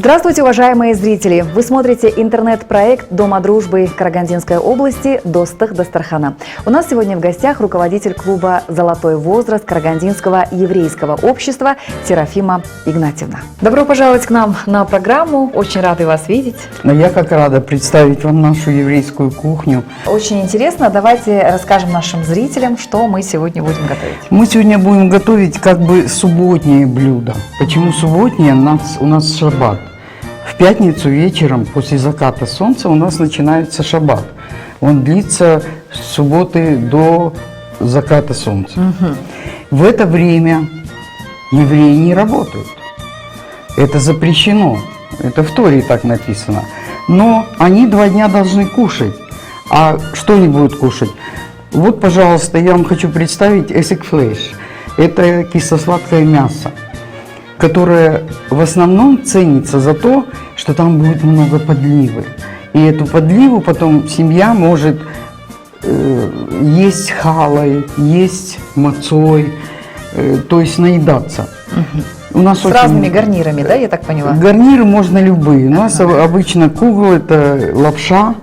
Здравствуйте, уважаемые зрители! Вы смотрите интернет-проект Дома дружбы Карагандинской области «Достых Дастархана». У нас сегодня в гостях руководитель клуба «Золотой возраст» Карагандинского еврейского общества Серафима Игнатьевна. Добро пожаловать к нам на программу. Очень рады вас видеть. Я как рада представить вам нашу еврейскую кухню. Очень интересно. Давайте расскажем нашим зрителям, что мы сегодня будем готовить. Мы сегодня будем готовить как бы субботние блюда. Почему субботние? У нас шаббат. В пятницу вечером после заката солнца у нас начинается шаббат. Он длится с субботы до заката солнца. В это время евреи не работают. Это запрещено. Это в Торе так написано. Но они 2 дня должны кушать. А что они будут кушать? Вот, пожалуйста, я вам хочу представить эсек-флеш. Это кисло-сладкое мясо, которое в основном ценится за то, что там будет много подливы. И эту подливу потом семья может есть халой, есть мацой, то есть наедаться. У нас с разными гарнирами, да, я так поняла? Гарниры можно любые. У нас обычно кугл, это лапша,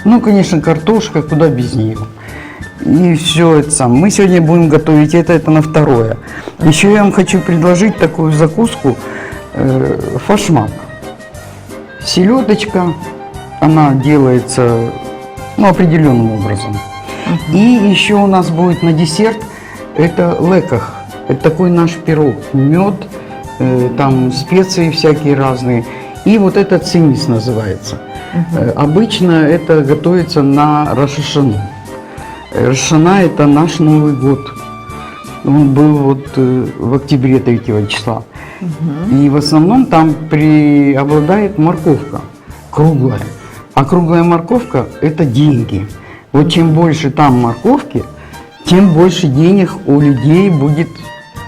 ну, конечно, картошка, куда без нее. И все это сам. Мы сегодня будем готовить это на второе. Еще я вам хочу предложить такую закуску фашмак. Селедочка, она делается определенным образом. И еще у нас будет на десерт это леках. Это такой наш пирог. Мед, там специи всякие разные. И вот это цимис называется. Обычно это готовится на Рош ха-Шану. Рош ха-Шана – это наш Новый год. Он был вот в октябре 3 числа. И в основном там преобладает морковка круглая. А круглая морковка – это деньги. Вот чем больше там морковки, тем больше денег у людей будет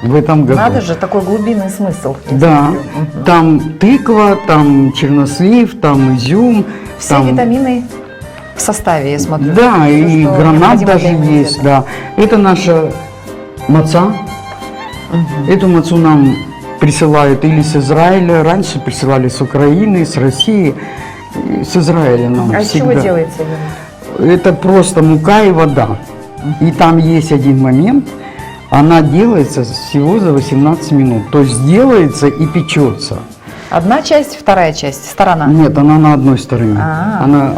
в этом году. Надо же, такой глубинный смысл. Да, там тыква, там чернослив, там изюм. Все там витамины в составе, я смотрю. Да, Все, и что гранат необходимо даже для иммунитета. есть, да. Это наша маца. Эту мацу нам присылают или с Израиля, раньше присылали с Украины, с России, с Израиля нам А из всегда. чего делается? Это просто мука и вода. И там есть один момент, она делается всего за 18 минут. То есть делается и печется. Одна часть, вторая часть, сторона. Нет, она на одной стороне.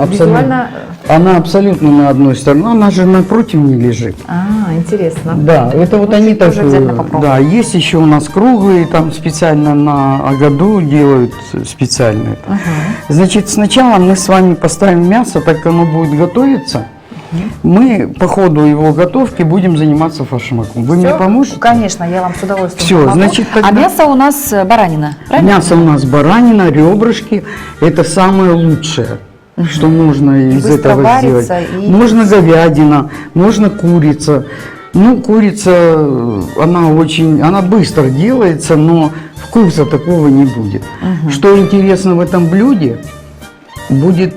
Визуально. Она абсолютно на одной стороне. Она же напротив не лежит. Интересно. Да, это вот они так. тоже обязательно попробуем. Да, есть еще у нас круглые, там специально на Агаду делают специально это. Значит, сначала мы с вами поставим мясо, так как оно будет готовиться. Мы по ходу его готовки будем заниматься фашмаком. Вы мне поможете? Конечно, я вам с удовольствием Все, помогу. значит, тогда... А мясо у нас баранина, правильно? Мясо у нас баранина, ребрышки. Это самое лучшее, что можно из Быстро этого сделать. варится и- Можно говядина, можно курица. Ну, курица, она быстро делается, но вкуса такого не будет. Что интересно в этом блюде, будет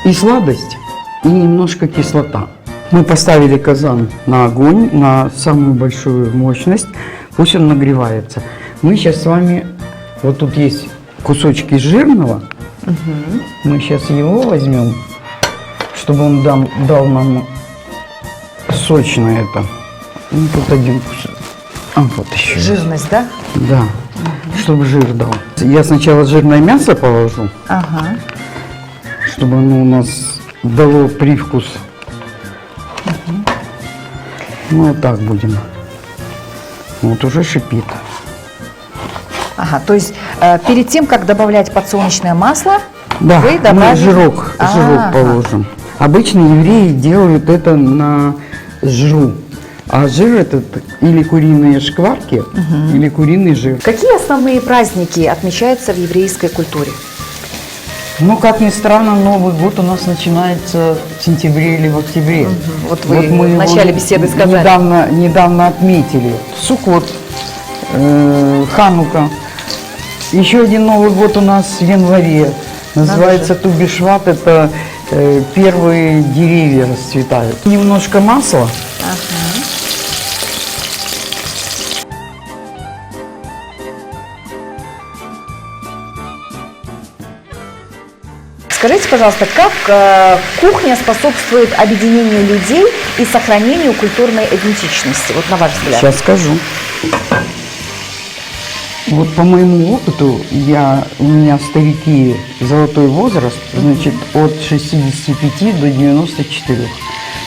и сладость, и немножко кислота. Мы поставили казан на огонь, на самую большую мощность, пусть он нагревается. Мы сейчас с вами, вот тут есть кусочки жирного, мы сейчас его возьмем, чтобы он дал нам сочно это. Ну, тут один кусок. Вот еще. Жирность, да? Да, чтобы жир дал. Я сначала жирное мясо положу, чтобы оно у нас дало привкус. Ну, вот так будем. Вот уже шипит. То есть перед тем, как добавлять подсолнечное масло, Да, вы мы добавили... жирок положим. Обычно евреи делают это на жиру. А жир этот или куриные шкварки, или куриный жир. Какие основные праздники отмечаются в еврейской культуре? Ну, как ни странно, Новый год у нас начинается в сентябре или в октябре. Вот вы мы в его начале беседы сказали. Недавно отметили. Суккот, Ханука. Еще один Новый год у нас в январе. Называется Ту-Бишват. Это первые деревья расцветают. Немножко масла. Скажите, пожалуйста, как кухня способствует объединению людей и сохранению культурной идентичности, вот на ваш взгляд? Сейчас скажу. Вот по моему опыту, у меня старики золотой возраст, значит, от 65 до 94.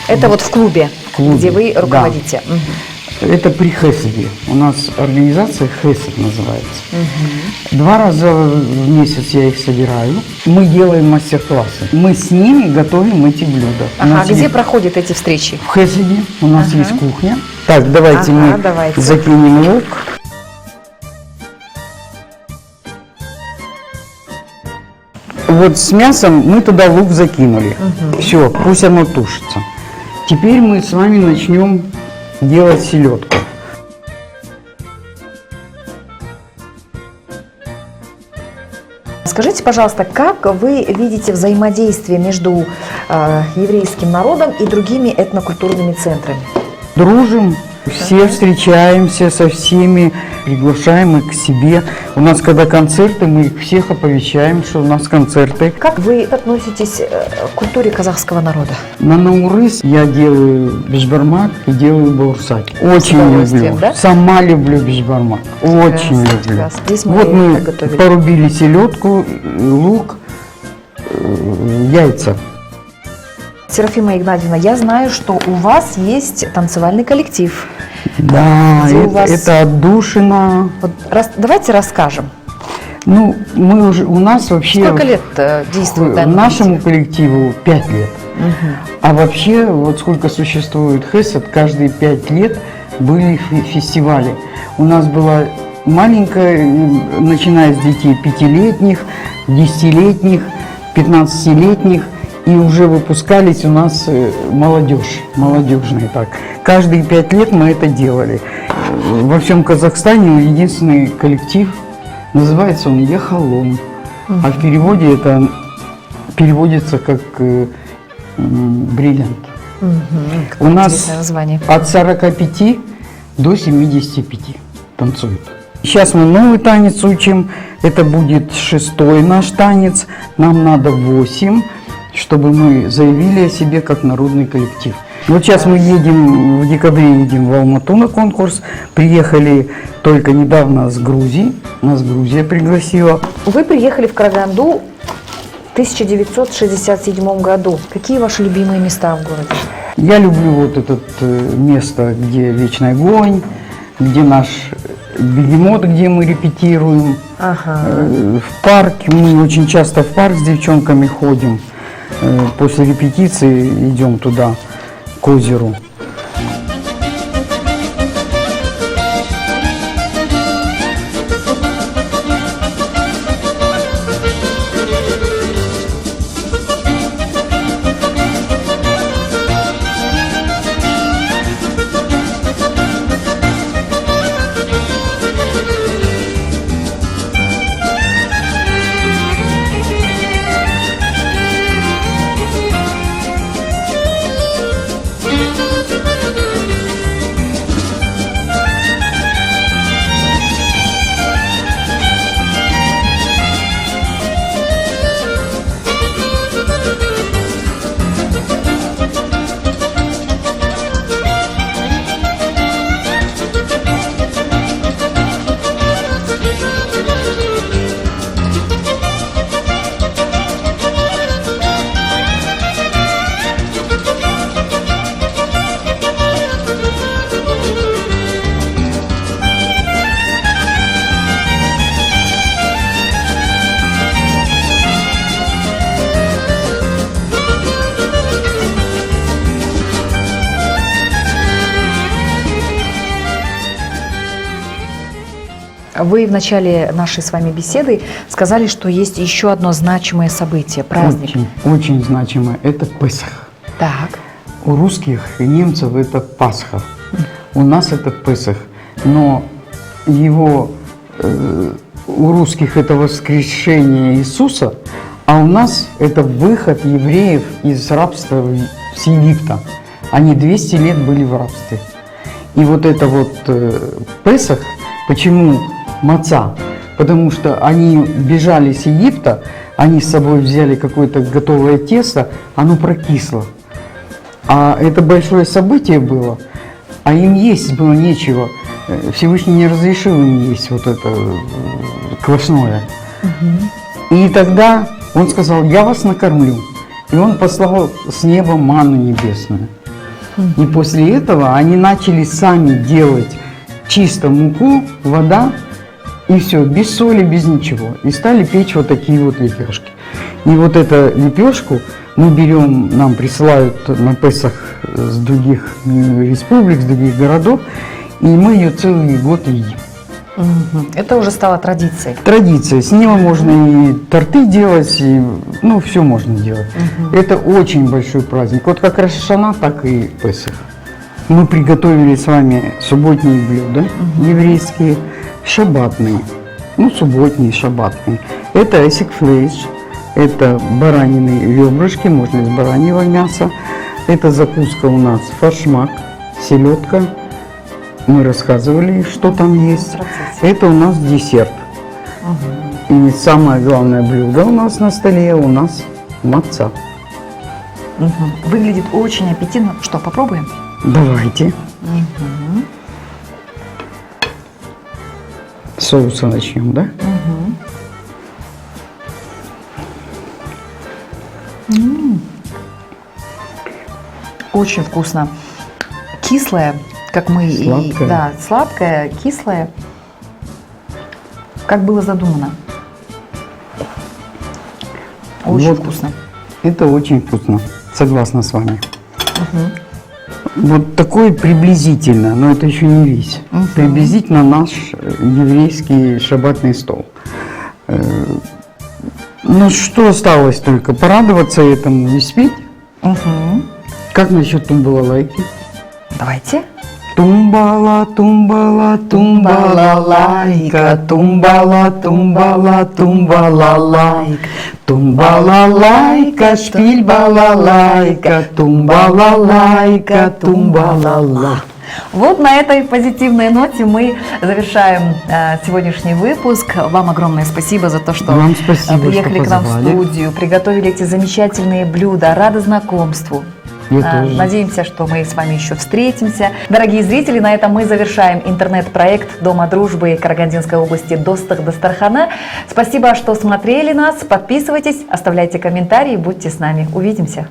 Это вот в клубе, клубе, где вы да. руководите. Это при Хеседе. У нас организация Хесед называется. 2 раза в месяц я их собираю. Мы делаем мастер-классы. Мы с ними готовим эти блюда. У Ага, нас где есть- проходят эти встречи? В Хеседе у нас есть кухня. Так, давайте Ага, мы давайте. закинем лук. Вот с мясом мы туда лук закинули. Все, пусть оно тушится. Теперь мы с вами начнем делать селедку. Скажите, пожалуйста, как вы видите взаимодействие между еврейским народом и другими этнокультурными центрами? Дружим, все встречаемся со всеми, приглашаем их к себе. У нас, когда концерты, мы их всех оповещаем, что у нас концерты. Как вы относитесь к культуре казахского народа? На Наурыз я делаю бешбармак и делаю баурсак. Очень удовольствием, люблю. да? Сама люблю бешбармак. Очень люблю. прекрасно. Здесь мы Вот мы готовили. порубили селедку, лук, яйца. Серафима Игнатьевна, я знаю, что у вас есть танцевальный коллектив. Да, Где у вас- это отдушина. Вот давайте расскажем. Ну, у нас вообще... Сколько лет действует данный Нашему коллективу 5 лет. Мгм. А вообще, вот сколько существует Хесед, каждые 5 лет были фестивали. У нас была маленькая, начиная с детей 5-летних, 10-летних, 15-летних, и уже выпускались у нас молодежь, молодежные так. Каждые 5 лет мы это делали. Во всем Казахстане единственный коллектив, называется он Яхалом, а в переводе это переводится как бриллиант. У нас Интересное название. от 45 до 75 танцуют. Сейчас мы новый танец учим, это будет 6-й наш танец, нам надо 8, чтобы мы заявили о себе как народный коллектив. Вот сейчас мы едем, в декабре едем в Алмату на конкурс, приехали только недавно с Грузии, нас Грузия пригласила. Вы приехали в Караганду в 1967 году. Какие ваши любимые места в городе? Я люблю вот это место, где вечный огонь, где наш бегемот, где мы репетируем. Ага. В парк, мы очень часто в парк с девчонками ходим. После репетиции идем туда, к озеру. Вы в начале нашей с вами беседы сказали, что есть еще одно значимое событие, праздник. Очень, очень значимое. Это Песах. Так. У русских и немцев это Пасха. У нас это Песах. Но его у русских это воскрешение Иисуса, а у нас это выход евреев из рабства с Египта. Они 200 лет были в рабстве. И вот это вот Песах, почему маца? Потому что они бежали с Египта, Они с собой взяли какое-то готовое тесто, оно прокисло. А это большое событие было, а им есть было нечего. Всевышний не разрешил им есть вот это квашное. И тогда он сказал: я вас накормлю. И он послал с неба манну небесную. И после этого они начали сами делать чисто муку, вода, и все, без соли, без ничего. И стали печь вот такие вот лепешки. И вот эту лепешку мы берем, нам присылают на Песах с других республик, с других городов, и мы ее целый год едим. Это уже стало традицией. Традиция. С него можно и торты делать, и, ну, все можно делать. Это очень большой праздник. Вот как Рош ха-Шана, так и Песах. Мы приготовили с вами субботние блюда еврейские, шаббатные. Ну, субботние, шаббатные. Это эсик флейш, это баранины ребрышки, можно из бараньего мяса. Это закуска у нас фаршмак, селедка. Мы рассказывали, что там есть. Это у нас десерт. И самое главное блюдо у нас на столе, у нас маца. Выглядит очень аппетитно. Что, попробуем? Давайте. С соуса начнем, да? Очень вкусно. Кислое, как мы Сладкое. и... Да, сладкое, кислое. Как было задумано. Очень Вот. вкусно. Это очень вкусно. Согласна с вами. Вот такой приблизительно, но это еще не весь. Приблизительно наш еврейский шаббатный стол. Ну что осталось только? Порадоваться этому и спеть. Как насчет тумбалалайки? Давайте. Тумбала, тумбала, тумбала, лайка, тумбала, тумбала, тумбала, лайка, тумбала, лайка, шпиль балалайка, тумбала, лайка, тумбала, лайка. Вот на этой позитивной ноте мы завершаем сегодняшний выпуск. Вам огромное спасибо за то, что Вам спасибо, приехали что к нам в позвали. студию, приготовили эти замечательные блюда. Рада знакомству. Я тоже. Надеемся, что мы с вами еще встретимся. Дорогие зрители, на этом мы завершаем интернет-проект Дома дружбы Карагандинской области Достых Дастархана. Спасибо, что смотрели нас. Подписывайтесь, оставляйте комментарии, будьте с нами. Увидимся.